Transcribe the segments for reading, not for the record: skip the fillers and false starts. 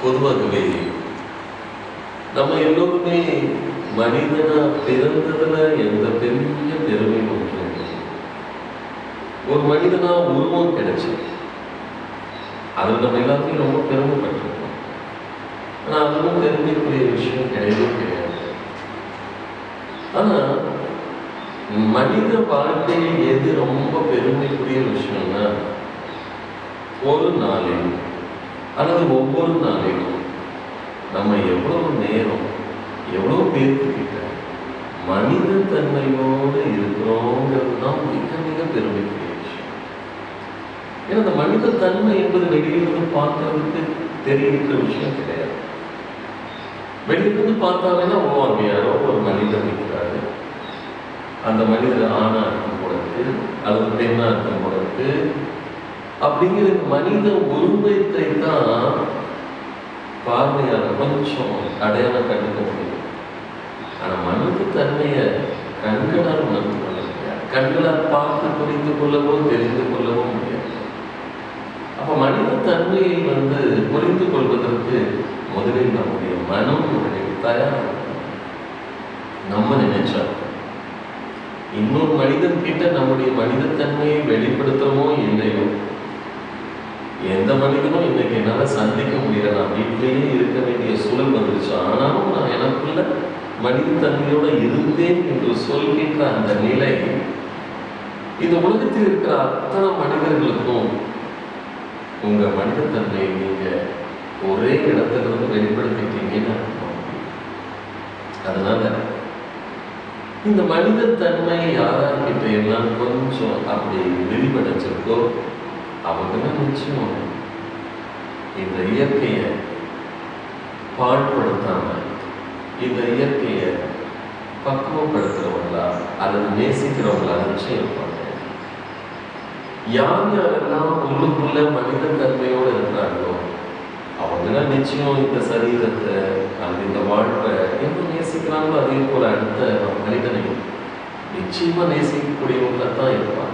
பொதுவாகவே நம்ம எல்லோருமே மனிதனா பிறந்ததுல எந்த பெரிய பெருமையும் ஒன்றும் இல்லை. ஒரு மனிதனா உருவம் கிடைச்சு அதில் நம்ம எல்லாத்தையும் ரொம்ப பெருமைப்பட்டிருக்கோம். ஆனால் அதுவும் பெருமைக்குரிய விஷயம் கிடையவே கிடையாது. ஆனால் மனித வாழ்க்கையில் எது ரொம்ப பெருமைக்குரிய விஷயம்னா, ஒரு நாளில் அல்லது ஒவ்வொரு நாளிலும் நம்ம எவ்வளவு நேரம் எவ்வளவு பேர்த்துக்கிட்ட மனித தன்மையோடு இருக்கிறோங்கிறது தான் மிக மிக பெருமைக்குரிய விஷயம். ஏன்னா அந்த மனித தன்மை என்பது வெளியிலிருந்து பார்க்கறதுக்கு தெரிகின்ற விஷயம் கிடையாது. வெளியிலிருந்து பார்த்தாங்கன்னா அங்க யாரோ ஒரு மனிதர் இருக்கிறாரு, அந்த மனிதர் ஆணா இருக்கும் பொழுது அல்லது பெண்ணா இருக்கும் பொழுது அப்படிங்கிற மனித உருவத்தை தான் பார்வையாளர் கொஞ்சம் அடையாளம் கண்டுக்க முடியும். ஆனா மனித தன்மையை கண்களால் உணர்ந்து கொள்ள முடியாது. கண்களால் பார்த்து புரிந்து கொள்ளவோ தெரிந்து கொள்ளவோ முடியாது. அப்ப மனித தன்மையை புரிந்து கொள்வதற்கு முதலில் நம்முடைய மனம் தயார். நம்ம நினைச்சா இன்னொரு மனிதன் கிட்ட நம்முடைய மனித தன்மையை வெளிப்படுத்துறமோ இல்லையோ, எந்த மனிதனும் இன்னைக்கு என்னால சந்திக்க முடியல, நான் வீட்டிலேயே இருக்க வேண்டிய சூழல் வந்துருச்சு, ஆனாலும் நான் எனக்குள்ள மனித தன்மையோட இருந்தேன் என்று சொல்கின்ற அந்த நிலை இந்த உலகத்தில் இருக்கிற அத்தனை மனிதர்களுக்கும் உங்க மனித தன்மையை நீங்க ஒரே இடத்துல இருந்து வெளிப்படுத்திட்டீங்கன்னு அர்த்தம். அதனால இந்த மனித தன்மை யாரார்கிட்ட எல்லாம் கொஞ்சம் அப்படி விரிவடைச்சிருக்கோ அவங்க நிச்சயம் இந்த இயற்கையை பாழ்படுத்தாம இந்த இயற்கையை பக்குவப்படுத்துறவங்களா அல்லது நேசிக்கிறவங்களா நிச்சயம் இருப்பாங்க. யார் யாரெல்லாம் உள்ளுக்குள்ள மனித தன்மையோடு இருக்கிறாங்களோ அவங்கெல்லாம் நிச்சயம் இந்த சரீரத்தை அல்லது இந்த வாழ்வை என்ன நேசிக்கிறாங்களோ அதே போல அடுத்த மனிதனை நிச்சயமா நேசிக்கக்கூடியவங்களா தான் இருப்பாங்க.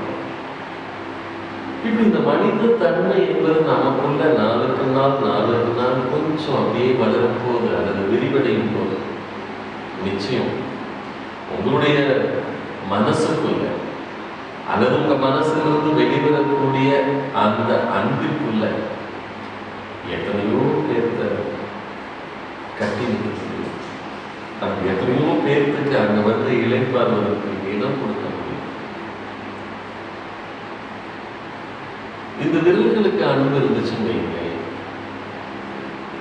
இப்படி இந்த மனித தன்மை என்பது நமக்குள்ள நாளுக்கு நாள் கொஞ்சம் அப்படியே வளரும் போது அல்லது விரிவடையும் போது நிச்சயம் உங்களுடைய மனசுக்குள்ள அல்லது உங்க மனசிலிருந்து வெளிவரக்கூடிய அந்த அன்பிற்குள்ள எத்தனையோ பேர்த்த கட்டி நிற்கிறது. அந்த எத்தனையோ பேர்த்துக்கு அங்க இளைப்பாறுவதற்கு இடம் கொடுக்க முடியும். இந்த விரல்களுக்கு அன்பு இருந்துச்சுன்னு வைங்க,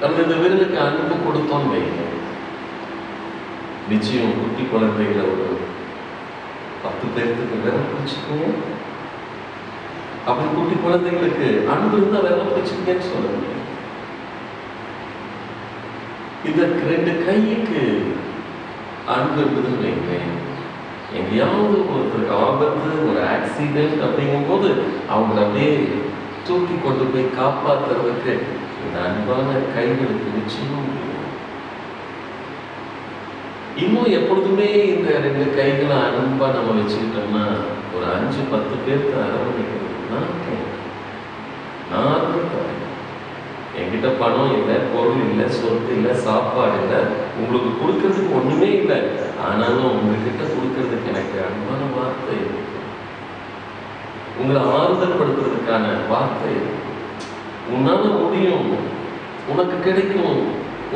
நம்ம இந்த விரலுக்கு அன்பு கொடுத்தோம்னு வைங்க, நிச்சயம் குட்டி குழந்தைகளை ஒரு 10 பேர்த்துக்கு விரல் பிடிச்சிக்கோங்க. அப்படி குட்டி குழந்தைகளுக்கு அன்பு இருந்தா விரல் பிடிச்சிக்கன்னு சொல்ல முடியும். இந்த 2 கைக்கு அன்பு இருந்ததுன்னு வைங்க, எங்கேயாவது ஒருத்தருக்கு ஆபத்து ஒரு ஆக்சிடென்ட் அப்படிங்கும் போது அவங்க அப்படியே தூக்கி கொண்டு போய் காப்பாற்றுறதுக்கு இந்த அன்பான கைகளுக்கு நிச்சயம் முடியும். இன்னும் எப்பொழுதுமே இந்த 2 கைகளை அன்பா நம்ம வச்சுக்கிட்டோம்னா ஒரு 5-10 பேருக்கு அரவணைக்கிறதுனா என்கிட்ட பணம் இல்லை, பொருள் இல்லை, சொத்து இல்லை, சாப்பாடு இல்லை, உங்களுக்கு கொடுக்கறதுக்கு ஒண்ணுமே இல்லை, ஆனாலும் உங்ககிட்ட கொடுக்கறதுக்கு எனக்கு அன்பான வார்த்தை இருக்கு, உங்களை ஆறுதல் படுத்துறதுக்கான வார்த்தை இருக்கு, உன்னால முடியும், உனக்கு கிடைக்கும்,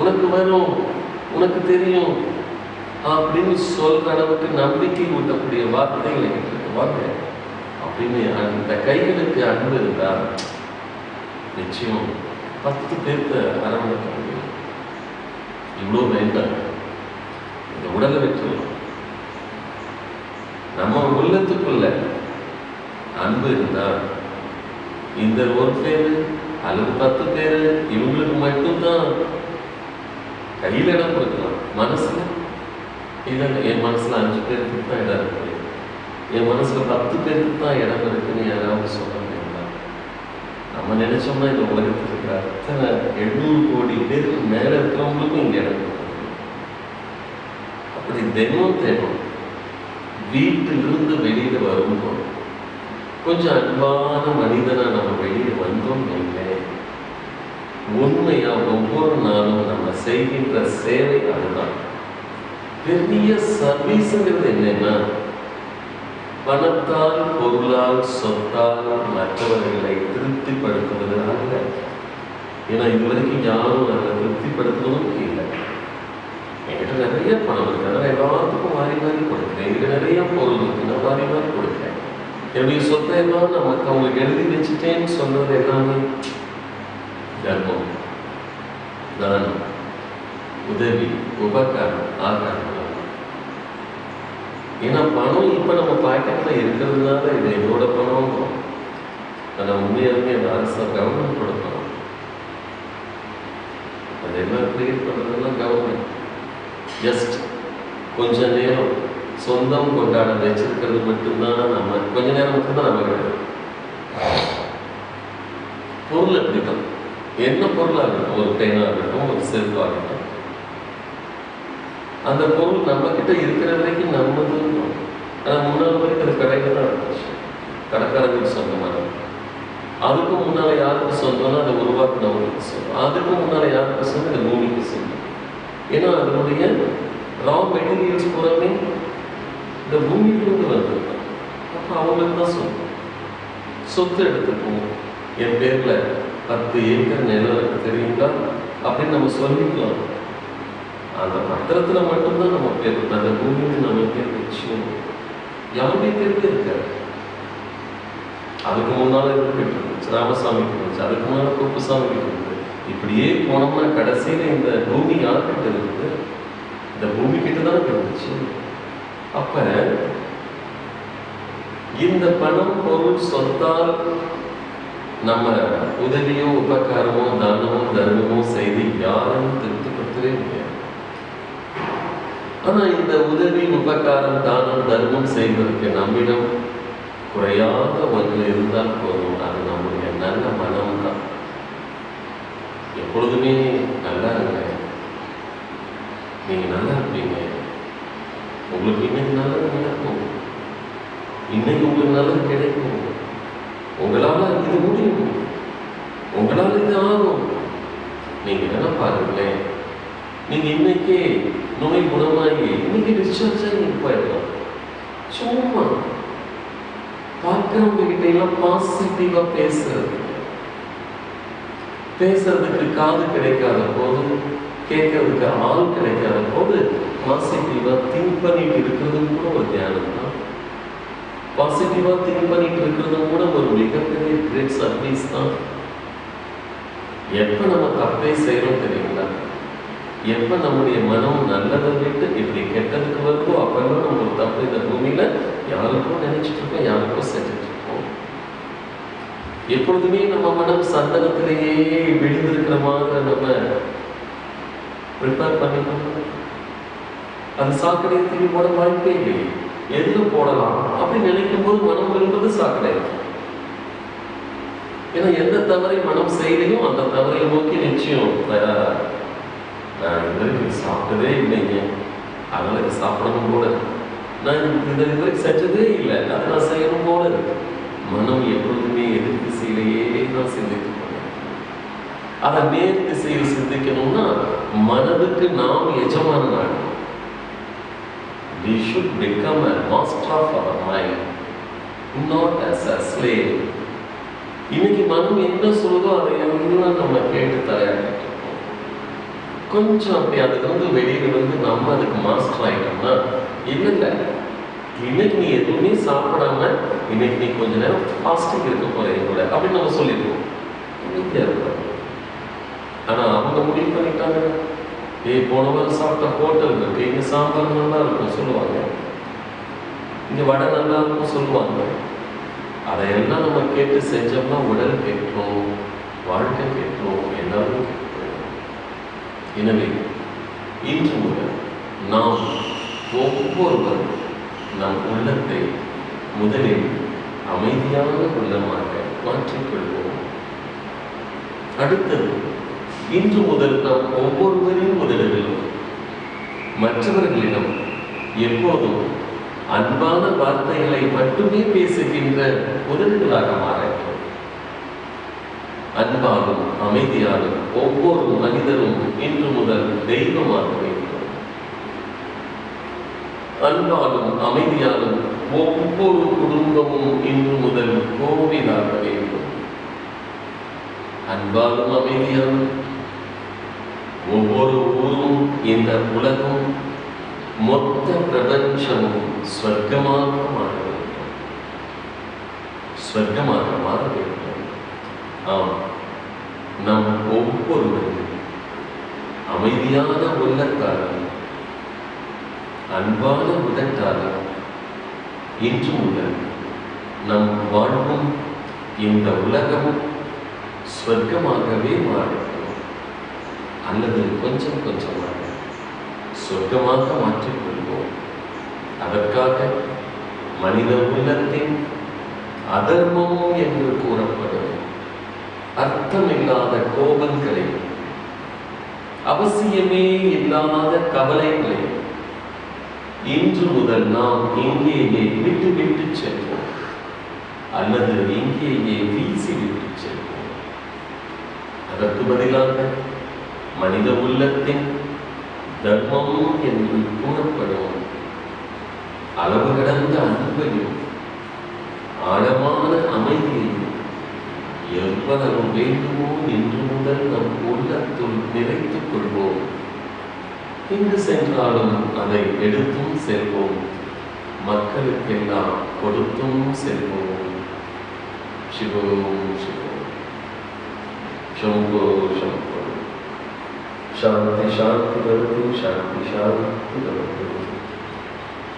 உனக்கு வரும், உனக்கு தெரியும் அப்படின்னு சொல்ற அளவுக்கு நம்பிக்கை ஊட்டக்கூடிய வார்த்தைகளை வாங்க அப்படின்னு அந்த கைகளுக்கு அன்பு இருந்தா நிச்சயம் 10 பேர்த்த அரவணைக்க முடியும். இவ்வளோ வேண்டாம், இந்த உடலை வச்சிடலாம். நம்ம உள்ளத்துக்குள்ள அன்பு இருந்தா இந்த ஒரு பேரு அல்லது 10 பேரு இவங்களுக்கு மட்டும்தான் கையில் இடம் கொடுக்கலாம். மனசுல இல்லை, என் மனசுல 5 பேருக்கு தான் இடம் இருக்கு, என் மனசுல 10 பேருக்கு தான் இடம் இருக்குன்னு யாராவது சொல்ல முடியுங்களா? நம்ம நினைச்சோம்னா இந்த உலகத்தில் இருக்கிற அத்தனை 800 கோடி பேருக்கு மேல இருக்கிறவங்களுக்கும் இங்க இடம் கொடுக்கணும். அப்படி தினம் வீட்டிலிருந்து வெளியில வரும்போது கொஞ்சம் அன்பான மனிதனா நம்ம வெளியே வந்தோம் இல்லை, உண்மையா ஒவ்வொரு நானும் நம்ம செய்கின்ற சேவை அதுதான். பெரிய சர்வீஸ்ங்கிறது என்னன்னா, பணத்தால், பொருளால், சொத்தால் மற்றவர்களை திருப்திப்படுத்துவது அல்ல. ஏன்னா இதுவரைக்கும் யாரும் அதை திருப்திப்படுத்துவதும் இல்லை. என்கிட்ட நிறைய பணம் இருக்கு, அதனால் எல்லாத்துக்கும் வாரி வாரி கொடுக்குறேன். என்கிட்ட நிறைய பொருள் இருக்கு, நான் வாரி வாரி கொடுக்குறேன். என்னுடைய சொத்தை எல்லாம் நான் மற்றவங்களுக்கு எழுதி வச்சுட்டேன்னு சொன்னது எல்லாமே கர்ப்பம், தானம், உதவி, உபகாரம், ஆகாரம். ஏன்னா பணம் இப்போ நம்ம பாக்கெட்ல இருக்கிறதுனால இது என்னோட பணம். ஆனால் உண்மையாலுமே அந்த அரசு கவர்மெண்ட் கொடுக்கணும். அதெல்லாம் கிரியேட் பண்ணுறதெல்லாம் கவர்மெண்ட். ஜஸ்ட் கொஞ்ச நேரம் சொந்தம் கொண்டாட வச்சிருக்கிறது மட்டும்தான் நம்ம, கொஞ்ச நேரம் மட்டும்தான் நம்ம கிடையாது. பொருள் எப்படிதான், என்ன பொருளாக இருக்கட்டும், ஒரு பேனாக இருக்கட்டும், ஒரு செருப்பாகட்டும், அந்த பொருள் நம்ம கிட்ட இருக்கிற வரைக்கும் நம்மது. ஆனால் முன்னாள் வரைக்கும் அது கடையில் தான் இருந்துச்சு, கடைக்காரங்களுக்கு சொந்தமாக. அதுக்கு முன்னால யாருக்கு சொந்தம்னா அதை உருவாக்குனவங்களுக்கு சொந்தம். அதுக்கு முன்னால யாருக்கு சொந்தம், இந்த பூமிக்கு சொந்தம். ஏன்னா அதனுடைய ரா மெட்டீரியல்ஸ் பூராமே இந்த பூமியிலிருந்து வந்திருக்காங்க. அப்போ அவங்களுக்கு தான் சொந்தம். சொத்து எடுத்துக்கணும், என் பேரில் 10 ஏக்கர் நிலம் எனக்கு தெரியுங்களா அப்படின்னு நம்ம சொல்லிக்கலாம். அந்த பத்திரத்தில் மட்டும்தான் நம்ம பேர், அந்த பூமியில் நம்ம பேர் வச்சுக்கணும். யாருடைய பேருக்கு இருக்காது. அதுக்கு முன்னால் இருந்துட்டு இருந்துச்சு, ராமசாமிக்கு இருந்துச்சு, அதுக்கு முன்னால் குப்புசாமிக்கு இருந்தது. இப்படியே போனோம்னா கடைசியில் இந்த பூமி யார்கிட்ட இருக்குது, இந்த பூமி கிட்ட தான் இருந்துச்சு. அப்ப இந்த பணம், பொருள், சொத்தால் நம்ம உதவியோ, உபகாரமோ, தானமோ, தர்மமோ செய்து யாரையும் திருப்திப்படுத்தவே முடியாது. ஆனா இந்த உதவி, உபகாரம், தானம், தர்மம் செய்வதற்கு நம்மிடம் குறையாத ஒன்று இருந்தால் போதும். அது நம்முடைய நல்ல மனம் தான். எப்பொழுதுமே நல்லா இருங்க, நீங்க நல்லா இருப்பீங்க, உங்களுக்கு இன்னைக்கு நல்லது நடக்கும், இன்னைக்கு உங்களுக்கு நல்லது கிடைக்கும், உங்களால இது முடியும், உங்களால இது ஆகும். நீங்க என்ன பாருங்களேன், நீங்க இன்னைக்கே நோய் குணமாகி இன்னைக்கு டிஸ்சார்ஜ் ஆகி போயிடலாம். சும்மா பார்க்கிறவங்க கிட்ட எல்லாம் பாசிட்டிவா பேசுறதுக்கு காது கிடைக்காத போது, கேட்கறதுக்கு ஆள் கிடைக்காத போது பாசிட்டிவா திங்க் பண்ணிட்டு இருக்கிறதும் கூட ஒரு தியானம் தான். பாசிட்டிவா திங்க் பண்ணிட்டு இருக்கிறதும் கூட ஒரு மிகப்பெரிய கிரேட் சர்வீஸ் தான். எப்ப நம்ம தப்பே செய்யறோம் தெரியுங்களா, எப்ப நம்முடைய மனம் நல்லதை விட்டு இப்படி கெட்டதுக்கு வருதோ அப்பெல்லாம் நம்ம ஒரு தப்பு இந்த பூமியில யாருக்கும் நினைச்சிட்டு இருக்கோம், யாருக்கும் செஞ்சுட்டு இருக்கோம். எப்பொழுதுமே நம்ம மனம் சந்தனத்திலேயே விழுந்திருக்கிற மாதிரி நம்ம ப்ரிப்பேர் பண்ணிக்கணும். அது சாக்கடையை தூக்கி போட வாய்ப்பே இல்லை. எதுல போடலாம் அப்படின்னு நினைக்கும் போது மனம் விரும்புறது சாக்கடை. ஏன்னா எந்த தவறை மனம் செய்யலையோ அந்த தவறை நோக்கி நிச்சயம் நான் இது வரைக்கும் சாப்பிட்டதே இல்லைங்க, அதனால இது சாப்பிடணும் போல, நான் இந்த இது வரைக்கும் செஞ்சதே இல்லை, அதை நான் செய்யணும் போல இருக்கு. மனம் எப்பொழுதுமே எதிர் திசையிலேயே நான் சிந்திக்கணும். அதை நேர் திசையில் சிந்திக்கணும்னா மனதுக்கு நாம் எஜமான நாடு. We should become a master of our mind, not as a slave. இன்னைக்கு மனம் என்ன சொல்லுதோ அதையெல்லாம் நம்ம கேட்டு தலையாடிட்டு இருக்கோம். கொஞ்சம் அப்படி அதுக்கு வெளியில நம்ம அதுக்கு மாஸ்டர் ஆகிட்டோம்னா, இல்லை இன்னைக்கு நீ எதுவுமே சாப்பிடாம இன்னைக்கு நீ கொஞ்ச நேரம் ஃபாஸ்டிங் இருக்க போறீங்க கூட அப்படின்னு நம்ம சொல்லிடுவோம். ஆனா அவங்க முடிவு பண்ணிட்டாங்க, போன வாரம் சாப்பிட்ட ஹோட்டல் இருக்கு, இங்க சாம்பார் நல்லா இருக்கும் சொல்லுவாங்க, இங்க வடை நல்லா இருக்கும் சொல்லுவாங்க. அதையெல்லாம் நம்ம கேட்டு செஞ்சோம்னா உடல் கேட்கும், வாழ்க்கை கேட்கும், எல்லாரும் கேட்கும். எனவே இன்று முதல் நாம் ஒவ்வொருவரும் நம் உள்ளத்தை முதலில் அமைதியான உள்ளமாக மாற்றிக்கொள்வோம். அடுத்தது, இன்று முதல் நாம் ஒவ்வொருவரின் முதலிலும் மற்றவர்களிடம் எப்போதும் அன்பான வார்த்தைகளை மட்டுமே பேசுகின்ற முதல்களாக மாறட்டும். அன்பாலும் அமைதியாலும் ஒவ்வொரு மனிதரும் இன்று முதல் தெய்வமாக வேண்டும். அன்பாலும் அமைதியாலும் ஒவ்வொரு குடும்பமும் இன்று முதல் கோவிலாக வேண்டும். அன்பாலும் அமைதியாலும் ஒவ்வொரு ஊரும், இந்த உலகம், மொத்த பிரபஞ்சமும் ஸ்வர்க்கமாக மாற வேண்டும். ஸ்வர்க்கமாக மாற வேண்டும். ஆம், நம் ஒவ்வொருவரும் அமைதியான உள்ளத்தாலும் அன்பான உடற்றாலும் இன்று முதல் நம் வாழ்வும் இந்த உலகமும் ஸ்வர்க்கமாகவே மாறட்டும். அல்லது கொஞ்சம் கொஞ்சமாக சொர்க்கமாக மாற்றிக்கொள்வோம். அதற்காக மனித உள்ளத்தின் அதர்மம் என்று கூறப்படும் அர்த்தமில்லாத கோபங்களை, அவசியமே இல்லாத கவலைகளை இன்று முதல் நாம் இங்கேயே விட்டு விட்டு செல்வோம். அல்லது இங்கேயே வீசி விட்டு செல்வோம். அதற்கு பதிலாக மனித உள்ளத்தின் தர்மம் என்று கூறப்படும் அளவு கடந்த அன்பையும் ஆழமான அமைதியையும் எவ்வளவு வேண்டுமோ இன்று முதல் நம் உள்ளத்துள் நிறைத்துக் கொள்வோம். எங்கு சென்றாலும் அதை எடுத்தும் செல்வோம். மக்களுக்கெல்லாம் கொடுத்தும் செல்வோம். சிவோம் சிவோம், சம்போ சம்போ. शांति शांति भवतु, शांति शांति भवतु.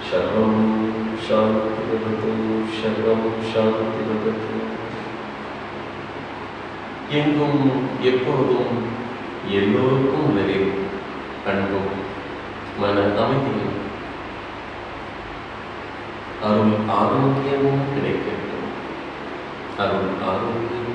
सर्वं शांति भवतु, सर्वं शांति भवतु. எங்கும் எப்போதும் எல்லோருக்கும் நிறைவு, அன்பும் மன அமைதியும் அருள் ஆரோக்கியமும் கிடைக்கட்டும். அருள் ஆரோக்கியம்